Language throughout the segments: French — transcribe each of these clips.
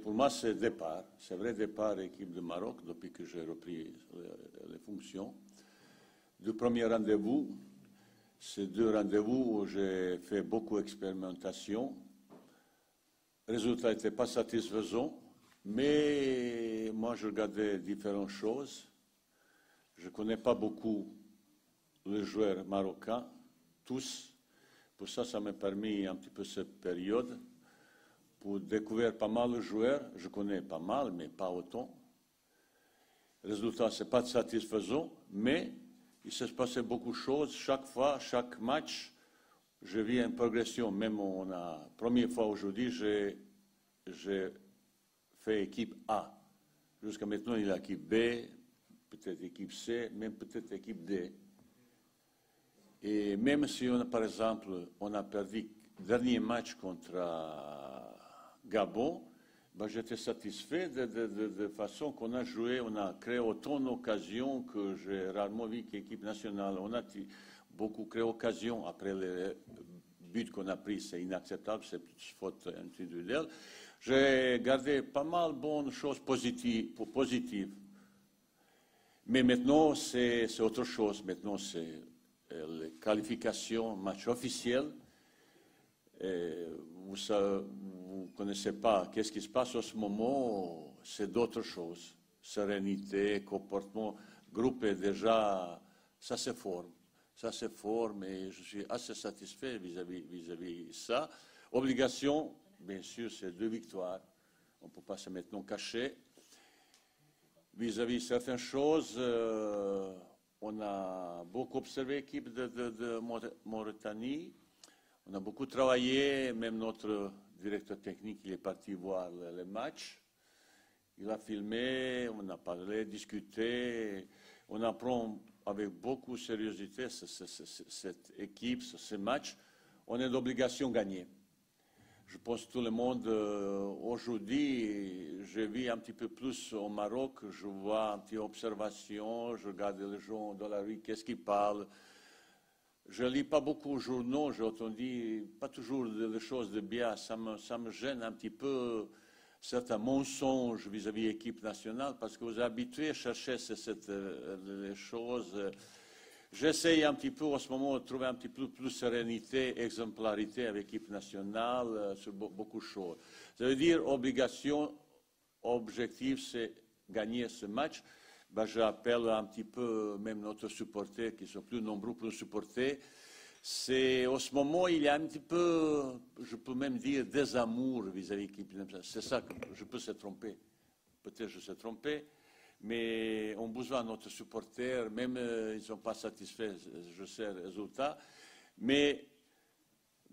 Pour moi, c'est le départ. C'est vrai départ équipe de Maroc depuis que j'ai repris les fonctions. Du premier rendez-vous, ces deux rendez-vous où j'ai fait beaucoup d'expérimentation. Le résultat n'était pas satisfaisant, mais moi je regardais différentes choses. Je ne connais pas beaucoup les joueurs marocains, tous. Pour ça, ça m'a permis un petit peu cette période pour découvrir pas mal de joueurs. Je connais pas mal, mais pas autant. Le résultat, ce n'est pas satisfaisant, mais il s'est passé beaucoup de choses. Chaque fois, chaque match, je vis une progression. Même première fois aujourd'hui, j'ai fait équipe A. Jusqu'à maintenant, il y a équipe B, peut-être équipe C, même peut-être équipe D. Et même si, par exemple, on a perdu le dernier match contre Gabon, ben, j'étais satisfait de façon qu'on a joué, on a créé autant d'occasions que j'ai rarement vu qu'équipe nationale. On a beaucoup créé d'occasions après les buts qu'on a pris, c'est inacceptable, c'est faute individuelle. J'ai gardé pas mal de bonnes choses positives. Mais maintenant, c'est autre chose. Maintenant, c'est les qualifications, match officiel. Vous ne connaissez pas qu'est-ce qui se passe en ce moment, c'est d'autres choses. Sérénité, comportement, groupe est déjà, ça se forme. Ça se forme et je suis assez satisfait vis-à-vis de ça. Obligation, bien sûr, c'est 2 victoires. On ne peut pas se maintenant cacher. Vis-à-vis de certaines choses, on a beaucoup observé l'équipe de Mauritanie. On a beaucoup travaillé, même notre directeur technique, il est parti voir les matchs. Il a filmé, on a parlé, discuté. On apprend avec beaucoup de sérieuxité cette équipe, ce match. On a l'obligation de gagner. Je pense que tout le monde, aujourd'hui, je vis un petit peu plus au Maroc, je vois un petit observation, je regarde les gens dans la rue, qu'est-ce qu'ils parlent. Je ne lis pas beaucoup de journaux, j'ai entendu pas toujours des choses de bien, ça me gêne un petit peu certains mensonges vis-à-vis de l'équipe nationale, parce que vous êtes habitués à chercher les choses. J'essaye un petit peu en ce moment de trouver un petit peu plus de sérénité, exemplarité avec l'équipe nationale sur beaucoup de choses. Ça veut dire objectif, c'est gagner ce match. Ben, j'appelle un petit peu même notre supporter, qui sont plus nombreux pour nous supporter. En ce moment, il y a un petit peu, je peux même dire, désamour vis-à-vis de l'équipe nationale. C'est ça que je peux se tromper. Peut-être je me suis trompé. Mais on a besoin de notre supporter, même ils ne sont pas satisfaits, je sais, le résultat. Mais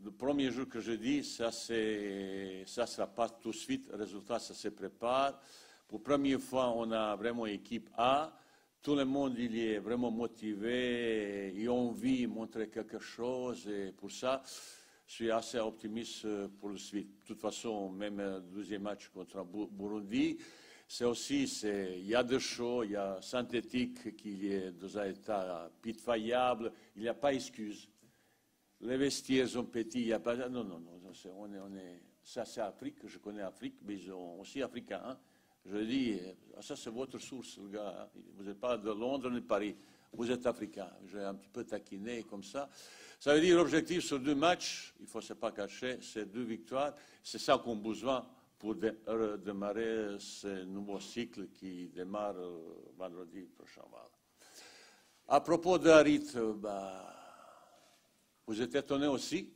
le premier jour que je dis, ça ne sera pas tout de suite, le résultat, ça se prépare. Pour la première fois, on a vraiment équipe A. Tout le monde il est vraiment motivé, il a envie de montrer quelque chose. Et pour ça, je suis assez optimiste pour le suite. De toute façon, même le deuxième match contre Burundi, c'est aussi, il y a des choses, il y a synthétique qui est dans un état pitoyable, il n'y a pas d'excuse. Les vestiaires sont petits, il n'y a pas... Non, ça c'est Afrique, je connais Afrique, mais ils sont aussi africains. Hein. Je dis, ça c'est votre source, le gars. Hein. Vous n'êtes pas de Londres ni de Paris, vous êtes africain. J'ai un petit peu taquiné comme ça. Ça veut dire l'objectif sur 2 matchs, il ne faut se pas cacher, c'est 2 victoires. C'est ça qu'on a besoin pour démarrer ce nouveau cycle qui démarre vendredi prochain. Voilà. À propos de Harit, vous êtes étonné aussi,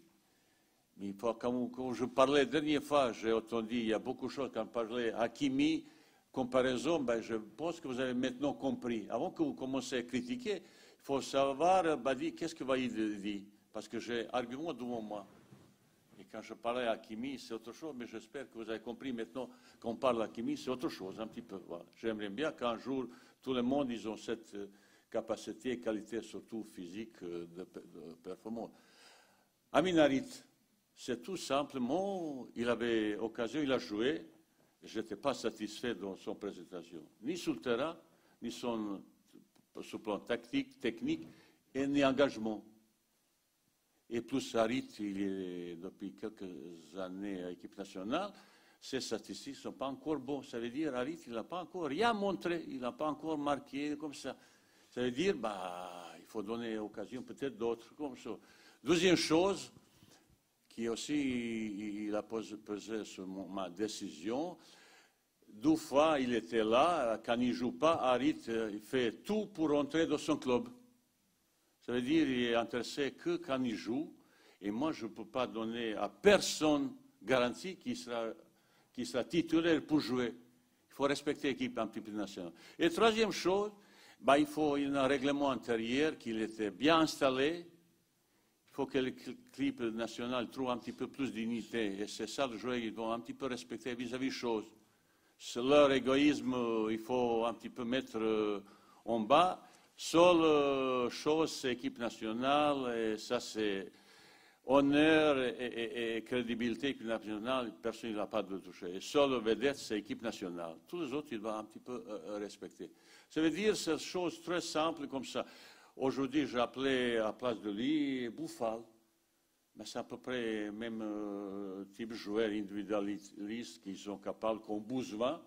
mais quand je parlais la dernière fois, j'ai entendu, il y a beaucoup de choses quand je parlais Hakimi, comparaison, je pense que vous avez maintenant compris. Avant que vous commenciez à critiquer, il faut savoir, qu'est-ce que va dire, parce que j'ai argument devant moi. Et quand je parlais à Hakimi, c'est autre chose, mais j'espère que vous avez compris maintenant qu'on parle à Hakimi, c'est autre chose, un petit peu. Voilà. J'aimerais bien qu'un jour, tout le monde, ils ont cette capacité et qualité, surtout physique, de performance. Amin Harit, c'est tout simplement, il avait occasion, il a joué, je n'étais pas satisfait dans son présentation, ni sur le terrain, ni sur le plan technique, et ni engagement. Et plus Harit, il est depuis quelques années à l'équipe nationale, ces statistiques ne sont pas encore bonnes. Ça veut dire Harit, il n'a pas encore rien montré, il n'a pas encore marqué comme ça. Ça veut dire, il faut donner l'occasion peut-être d'autres comme ça. Deuxième chose, qui aussi il a pesé sur ma décision, 2 fois il était là, quand il ne joue pas, Harit il fait tout pour rentrer dans son club. Ça veut dire qu'il est intéressé que quand il joue, et moi je ne peux pas donner à personne garantie qu'il sera titulaire pour jouer. Il faut respecter l'équipe un petit peu nationale. Et troisième chose, il faut un règlement intérieur qu'il était bien installé. Il faut que l'équipe nationale trouve un petit peu plus d'unité. Et c'est ça le joueur, ils vont un petit peu respecter vis-à-vis des choses. C'est leur égoïsme, il faut un petit peu mettre en bas. Seule chose, c'est l'équipe nationale, et ça c'est honneur et crédibilité équipe nationale, personne ne l'a pas de toucher. Et seule vedette, c'est l'équipe nationale. Tous les autres, il doivent un petit peu respecter. Ça veut dire cette chose très simple comme ça. Aujourd'hui, j'ai appelé à la place de lui Bouffal. Mais c'est à peu près le même type de joueurs individualistes qui sont capables, qu'on a besoin.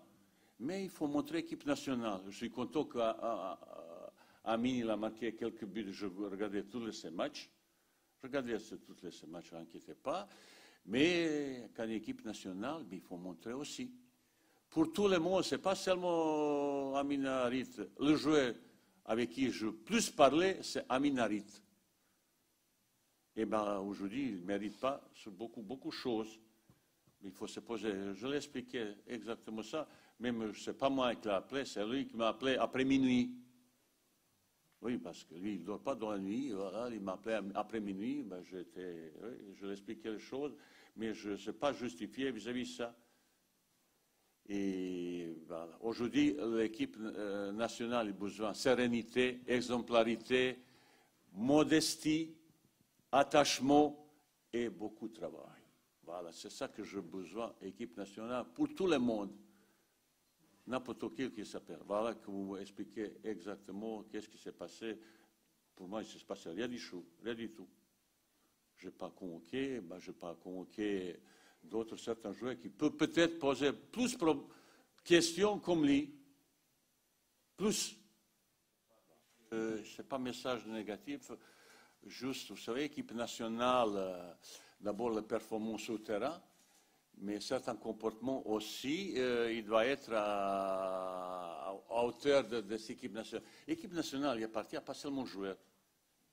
Mais il faut montrer l'équipe nationale. Je suis content qu'Amin il a marqué quelques buts. Je regardais tous ces matchs. Regardez tous ces matchs, n'inquiétez pas. Mais quand l'équipe nationale, il faut montrer aussi. Pour tout le monde, ce n'est pas seulement Amin Harit. Le joueur avec qui je plus parlé, c'est Amin Harit. Et aujourd'hui, il ne mérite pas sur beaucoup de choses. Il faut se poser. Je l'ai expliqué exactement ça. Même, ce n'est pas moi qui l'ai appelé, c'est lui qui m'a appelé après minuit. Oui, parce que lui, il ne dort pas dans la nuit. Voilà, il m'a appelé après minuit. Je lui ai expliqué les choses, mais je ne sais pas justifier vis-à-vis de ça. Et voilà. Aujourd'hui, l'équipe nationale a besoin de sérénité, exemplarité, modestie, attachement et beaucoup de travail. Voilà, c'est ça que j'ai besoin, équipe nationale, pour tout le monde. N'importe qui s'appelle. Voilà que vous expliquez exactement qu'est-ce qui s'est passé. Pour moi, il ne s'est passé rien du tout. Rien du tout. Je n'ai pas convoqué, d'autres certains joueurs qui peuvent peut-être poser plus de questions comme lui. Plus. Ce n'est pas un message négatif. Juste, vous savez, équipe nationale, d'abord la performance sur le terrain, mais certains comportements aussi, il doit être à hauteur de cette équipe nationale. L'équipe nationale, il appartient pas seulement aux joueurs,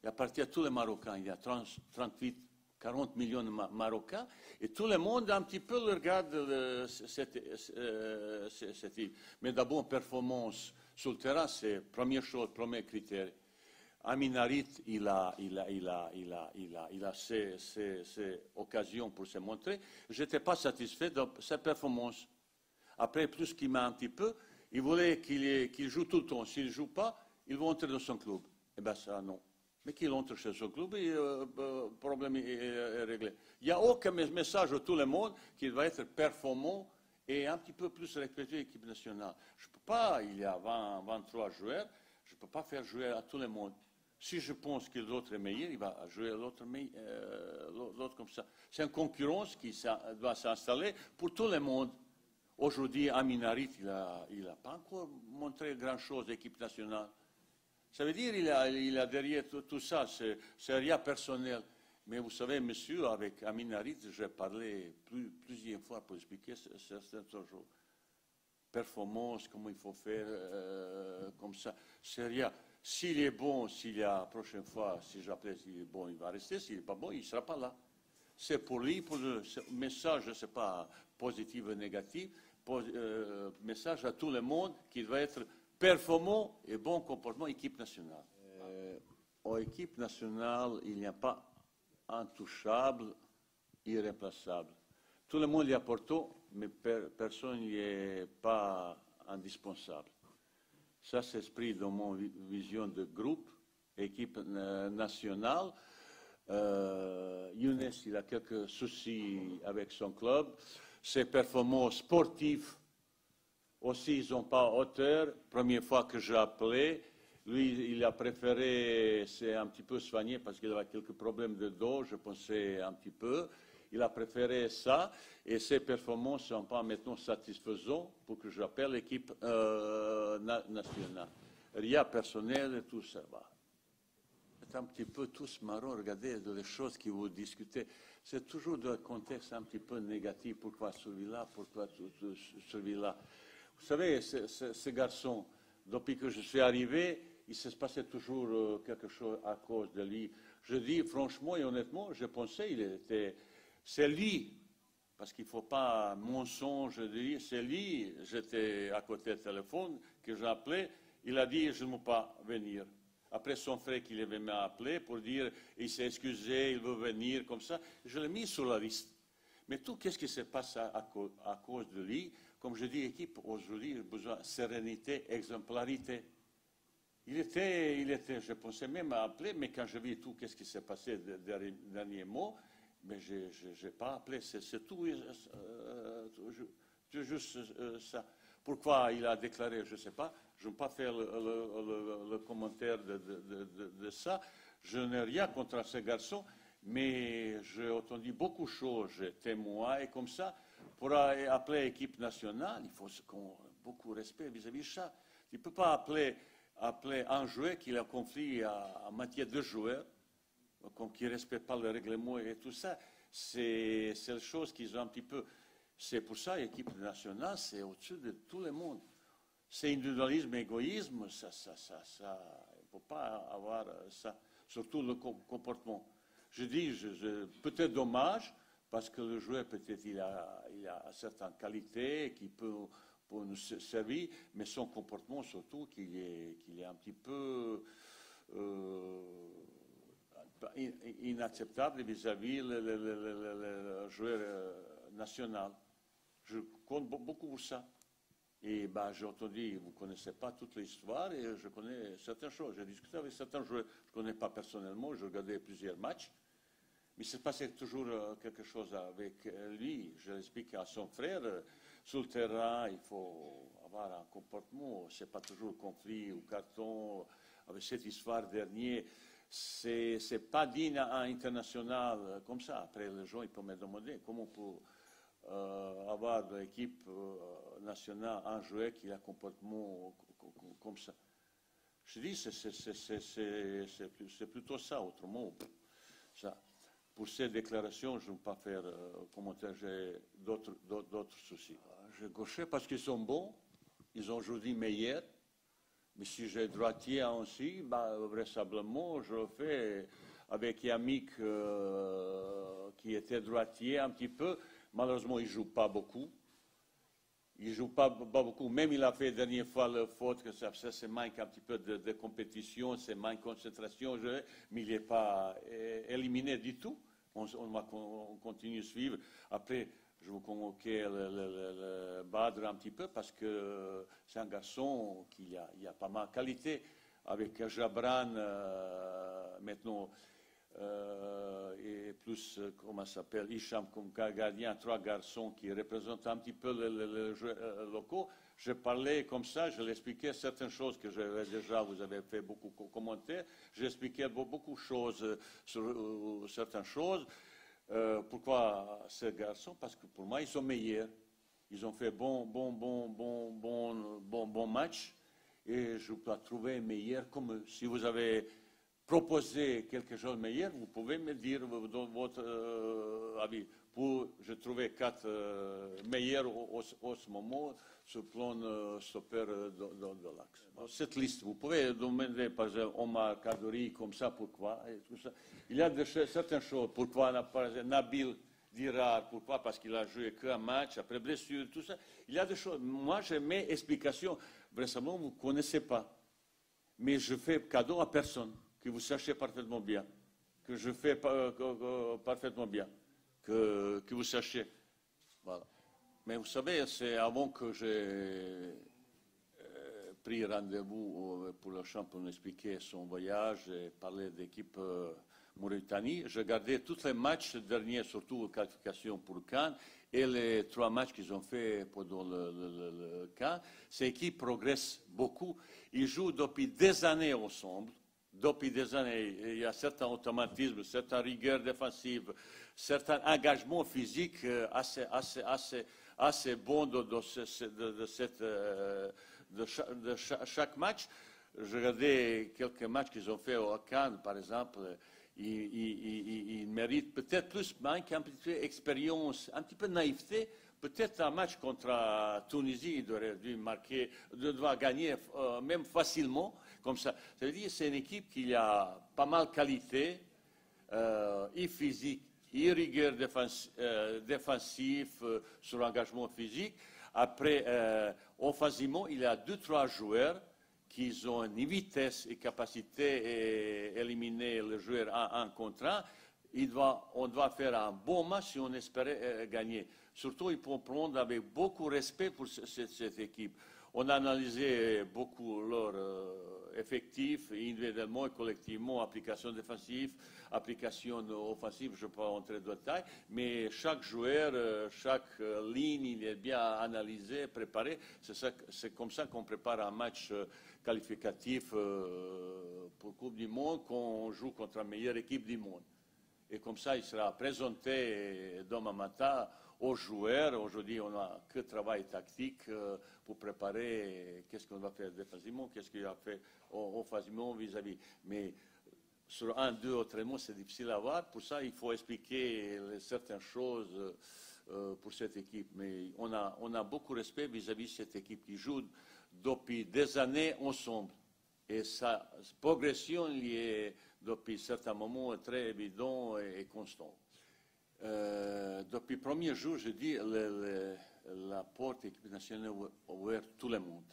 il appartient à tous les Marocains. Il y a 38, 40 millions de Marocains, et tout le monde un petit peu regarde cette équipe. Mais d'abord, performance sur le terrain, c'est première chose, premier critère. Amin Harit, il a ces occasions pour se montrer. Je n'étais pas satisfait de sa performance. Après, plus qu'il m'a un petit peu, il voulait qu'il joue tout le temps. S'il ne joue pas, il va entrer dans son club. Eh bien, ça, non. Mais qu'il entre chez son club, le problème est réglé. Il n'y a aucun message à tout le monde qu'il va être performant et un petit peu plus respecté l'équipe nationale. Je ne peux pas, il y a 23 joueurs, je ne peux pas faire jouer à tout le monde. Si je pense que l'autre est meilleur, il va jouer l'autre comme ça. C'est une concurrence qui doit s'installer pour tout le monde. Aujourd'hui, Amin Harit, il n'a pas encore montré grand-chose à l'équipe nationale. Ça veut dire qu'il a derrière tout ça, c'est rien personnel. Mais vous savez, monsieur, avec Amin Harit, j'ai parlé plusieurs fois pour expliquer certaines choses. Performance, comment il faut faire, comme ça, c'est rien. S'il est bon, la prochaine fois, si j'appelle s'il est bon, il va rester. S'il n'est pas bon, il ne sera pas là. C'est pour lui, pour le message, je ne sais pas, positif ou négatif, message à tout le monde qu'il va être performant et bon comportement équipe nationale. En équipe nationale, il n'y a pas intouchable, irréplaçable. Tout le monde y apporte, mais personne n'y est pas indispensable. Ça s'exprime dans mon vision de groupe, équipe nationale. Younes, il a quelques soucis avec son club. Ses performances sportives aussi, ils n'ont pas hauteur. Première fois que j'ai appelé, Lui, il a préféré, c'est un petit peu soigné parce qu'il avait quelques problèmes de dos, je pensais un petit peu. Il a préféré ça et ses performances ne sont pas maintenant satisfaisantes pour que j'appelle l'équipe nationale. Rien personnel et tout ça. Bah. C'est un petit peu tous marrons, regardez les choses que vous discutez. C'est toujours dans un contexte un petit peu négatif. Pourquoi celui-là, pourquoi celui-là. Vous savez, ce garçon, depuis que je suis arrivé, il se passait toujours quelque chose à cause de lui. Je dis franchement et honnêtement, je pensais c'est lui, parce qu'il ne faut pas mensonge dire, c'est lui, j'étais à côté du téléphone, que j'ai appelé, il a dit je ne veux pas venir. Après son frère qui m'a appelé pour dire il s'est excusé, il veut venir comme ça, je l'ai mis sur la liste. Mais tout qu'est-ce qui se passe à cause de lui, comme je dis, équipe, aujourd'hui, il a besoin de sérénité, exemplarité. Il était, je pensais même à appeler, mais quand je vis tout, qu'est-ce qui s'est passé dernier mot, mais je n'ai pas appelé, c'est tout, juste ça. Pourquoi il a déclaré, je ne sais pas, je ne vais pas faire le commentaire de ça. Je n'ai rien contre ce garçon, mais j'ai entendu beaucoup de choses, j'ai témoigné comme ça. Pour appeler l'équipe nationale, il faut beaucoup de respect vis-à-vis de ça. Tu ne peux pas appeler un joueur qui a un conflit en matière de joueurs, qui ne respecte pas le règlement et tout ça. C'est les choses qu'ils ont un petit peu. C'est pour ça l'équipe nationale, c'est au-dessus de tout le monde. C'est individualisme, égoïsme, ça, il ne faut pas avoir ça, surtout le comportement. Je dis, peut-être dommage, parce que le joueur, peut-être, il a certaines qualités qui peut nous servir, mais son comportement, surtout, qu'il est un petit peu inacceptable vis-à-vis le joueur national. Je compte beaucoup pour ça. Et j'ai entendu, vous ne connaissez pas toute l'histoire, et je connais certaines choses. J'ai discuté avec certains joueurs, je ne connais pas personnellement, je regardais plusieurs matchs. Mais il se passait toujours quelque chose avec lui. Je l'explique à son frère. Sur le terrain, il faut avoir un comportement. Ce n'est pas toujours conflit ou carton. Avec cette histoire dernière, ce n'est pas digne à international comme ça. Après, les gens ils peuvent me demander comment on peut avoir de l'équipe nationale un joueur qui a un comportement comme ça. Je dis, c'est plutôt ça, autrement. Ça. Pour ces déclarations, je ne vais pas faire commentaire, j'ai d'autres soucis. J'ai gaucher parce qu'ils sont bons, ils ont aujourd'hui meilleur, mais si j'ai droitier aussi, vraisemblablement, je le fais avec Yamik qui était droitier un petit peu. Malheureusement, il ne joue pas beaucoup. Il ne joue pas beaucoup. Même il a fait la dernière fois le faute que ça c'est manque un petit peu de compétition, c'est manque de concentration, mais il n'est pas éliminé du tout. On continue à suivre. Après, je vais convoquer le Badr un petit peu parce que c'est un garçon qui a pas mal de qualité. Avec Jabran, maintenant, et plus, comment ça s'appelle, Hicham comme gardien, trois garçons qui représentent un petit peu les jeux locaux. Je parlais comme ça, je l'expliquais certaines choses que j'avais déjà, vous avez fait beaucoup de commentaires, j'expliquais beaucoup de choses sur certaines choses. Pourquoi ces garçons? Parce que pour moi, ils sont meilleurs. Ils ont fait bon match et je peux trouver meilleur comme eux. Si vous avez proposé quelque chose de meilleur, vous pouvez me dire votre avis. Je trouvais 4 meilleurs au ce moment sur le plan stopper de l'axe. Cette liste, vous pouvez demander par exemple Omar Kaddouri comme ça, pourquoi et tout ça. Il y a certaines choses, pourquoi par exemple, Nabil Dirar, pourquoi? Parce qu'il a joué qu'un match, après blessure, tout ça. Il y a des choses. Moi, j'ai mes explications. Vraisemblablement, vous ne connaissez pas. Mais je fais cadeau à personne, que vous sachiez parfaitement bien, que je fais parfaitement bien, que vous sachiez. Voilà. Mais vous savez, c'est avant que j'ai pris rendez-vous pour le champ pour m'expliquer son voyage et parler d'équipe. Mauritanie. J'ai regardé tous les matchs derniers, surtout aux qualifications pour le CAN, et les 3 matchs qu'ils ont fait pendant le CAN. Cette équipe progresse beaucoup. Ils jouent depuis des années ensemble. Depuis des années, il y a certains automatismes, certaines rigueurs défensives, certains engagements physiques assez bons de chaque match. Je regardais quelques matchs qu'ils ont fait au Cannes, par exemple. Ils méritent peut-être plus manque un petit peu d'expérience, un petit peu de naïveté. Peut-être un match contre la Tunisie, il aurait dû marquer, doit gagner même facilement, comme ça. Ça veut dire que c'est une équipe qui a pas mal de qualité, et physique, et rigueur défensive sur l'engagement physique. Après, offensivement, il y a 2-3 joueurs qui ont une vitesse et capacité à éliminer le joueur en contre un. On doit faire un bon match si on espérait gagner. Surtout, il faut prendre avec beaucoup de respect pour cette équipe. On a analysé beaucoup leur effectif, individuellement et collectivement, application défensive, application offensive, je ne vais pas entrer dans le détail, mais chaque joueur, chaque ligne, il est bien analysé, préparé. C'est comme ça qu'on prépare un match qualificatif pour la Coupe du Monde, qu'on joue contre la meilleure équipe du monde. Et comme ça, il sera présenté demain matin aux joueurs. Aujourd'hui, on n'a que travail tactique pour préparer qu'est-ce qu'on va faire défensivement, qu'est-ce qu'il va faire offensivement vis-à-vis. Mais sur 1, 2 autres mots, c'est difficile à voir. Pour ça, il faut expliquer certaines choses pour cette équipe. Mais on a beaucoup de respect vis-à-vis de cette équipe qui joue depuis des années ensemble. Et sa progression est, depuis certains moments, très évidente et constante. Depuis le premier jour, je dis, la porte de l'équipe nationale est ouverte tout le monde.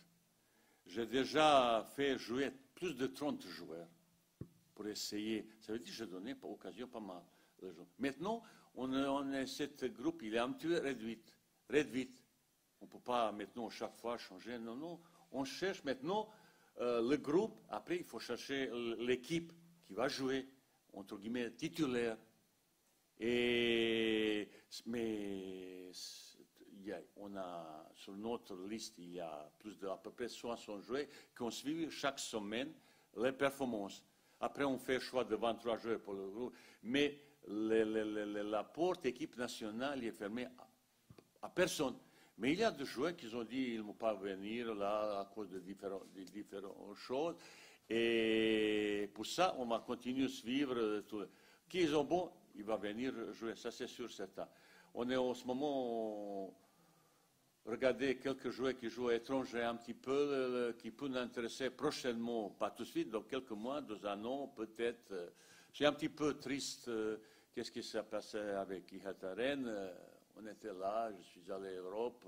J'ai déjà fait jouer plus de 30 joueurs pour essayer. Ça veut dire que j'ai donné par occasion pas mal de gens. Maintenant, on est cette groupe, il est un petit peu réduit. On ne peut pas maintenant chaque fois changer. Non, non. On cherche maintenant le groupe. Après, il faut chercher l'équipe qui va jouer, entre guillemets, titulaire. Mais on a, sur notre liste, il y a plus de à peu près 60 joueurs qui ont suivi chaque semaine les performances. Après, on fait le choix de 23 joueurs pour le groupe. Mais la porte équipe nationale est fermée à personne. Mais il y a des joueurs qui ont dit qu'ils ne vont pas venir là à cause de différentes choses. Et pour ça, on va continuer à suivre. Qui sont bons, il va venir jouer. Ça, c'est sûr, certain. On est en ce moment, regardez quelques joueurs qui jouent à l'étranger un petit peu, qui peuvent nous intéresser prochainement, pas tout de suite, dans quelques mois, dans un an, peut-être. Je suis un petit peu triste. Qu'est-ce qui s'est passé avec Ihataren? On était là, je suis allé en Europe,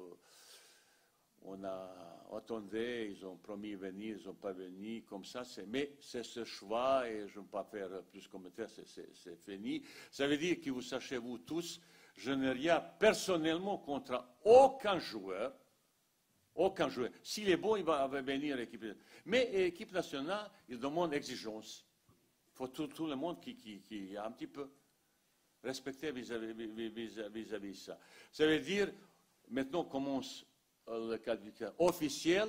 on a attendu, ils ont promis de venir, ils n'ont pas venu, comme ça. Mais c'est ce choix et je ne vais pas faire plus de commentaires, c'est fini. Ça veut dire que vous sachez, vous tous, je n'ai rien personnellement contre aucun joueur. Aucun joueur. S'il est bon, il va venir à l'équipe nationale. Mais l'équipe nationale, il demande exigence. Il faut tout le monde qui a un petit peu respecter vis-à-vis ça. Ça veut dire, maintenant commence le qualificatif officiel,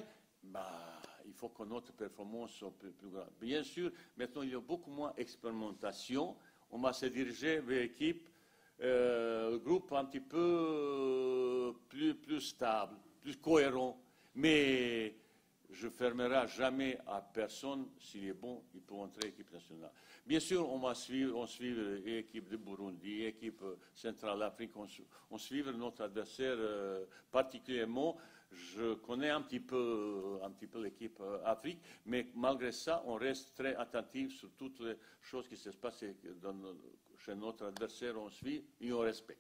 il faut que notre performance soit plus grande. Bien sûr, maintenant il y a beaucoup moins d'expérimentation. On va se diriger vers l'équipe, le groupe un petit peu plus stable, plus cohérent. Mais je ne fermerai jamais à personne. S'il est bon, il peut entrer à l'équipe nationale. Bien sûr, on suit l'équipe de Burundi, l'équipe centrale Afrique, on suit notre adversaire particulièrement. Je connais un petit peu l'équipe Afrique, mais malgré ça, on reste très attentif sur toutes les choses qui se passent chez notre adversaire. On suit et on respecte.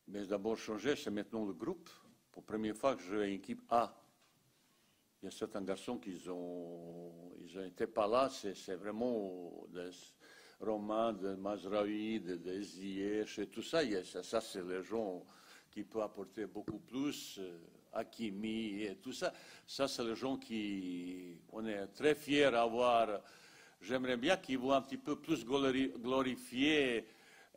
Mais d'abord, changer, c'est maintenant le groupe. Pour la première fois que je joue une équipe A. Il y a certains garçons qui ils n'étaient pas là, c'est vraiment des Romains, de Mazraoui, de Ziyech, et tout ça. Ça, c'est les gens qui peuvent apporter beaucoup plus, Hakimi et tout ça. Ça, c'est les gens on est très fiers d'avoir j'aimerais bien qu'ils vont un petit peu plus glorifier,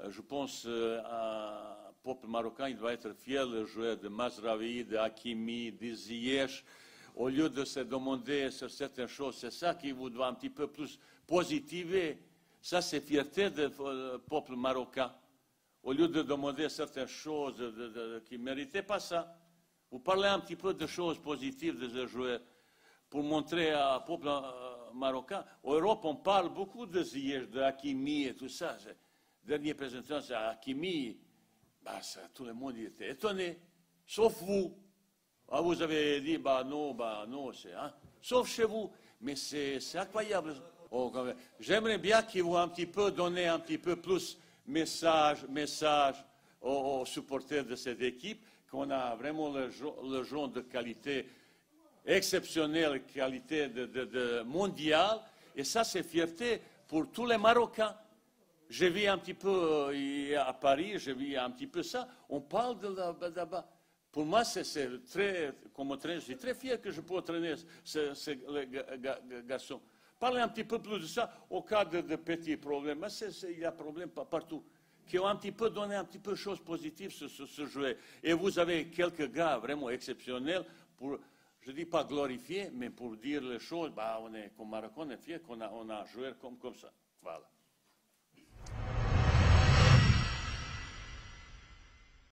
je pense, à peuple marocain, il doit être fier de jouer de Mazraoui, de Hakimi, de Ziyech, au lieu de se demander sur certaines choses. C'est ça qui vous doit un petit peu plus positiver. Ça, c'est fierté du peuple marocain. Au lieu de demander certaines choses qui ne méritaient pas ça, vous parlez un petit peu de choses positives de ce joueur pour montrer au peuple marocain. En Europe, on parle beaucoup de Ziyech, de Hakimi et tout ça. Dernière présentation, c'est Hakimi. Bah, ça, tout le monde était étonné, sauf vous. Ah, vous avez dit, bah non, hein? Sauf chez vous. Mais c'est incroyable. Oh, j'aimerais bien qu'ils vont un petit peu donner un petit peu plus message aux supporters de cette équipe, qu'on a vraiment le genre de qualité exceptionnelle, qualité de mondiale. Et ça, c'est fierté pour tous les Marocains. J'ai vu un petit peu à Paris, j'ai vu un petit peu ça. On parle de là-bas. Pour moi, c'est très, comme entraîneur, je suis très fier que je peux entraîner ces garçons. Parlez un petit peu plus de ça au cas de petits problèmes. Mais il y a des problèmes partout. Qui ont un petit peu donné un petit peu de choses positives sur ce joueur. Et vous avez quelques gars vraiment exceptionnels pour, je ne dis pas glorifier, mais pour dire les choses, bah, on est comme Marocain, on est fier qu'on a un joueur comme ça. Voilà.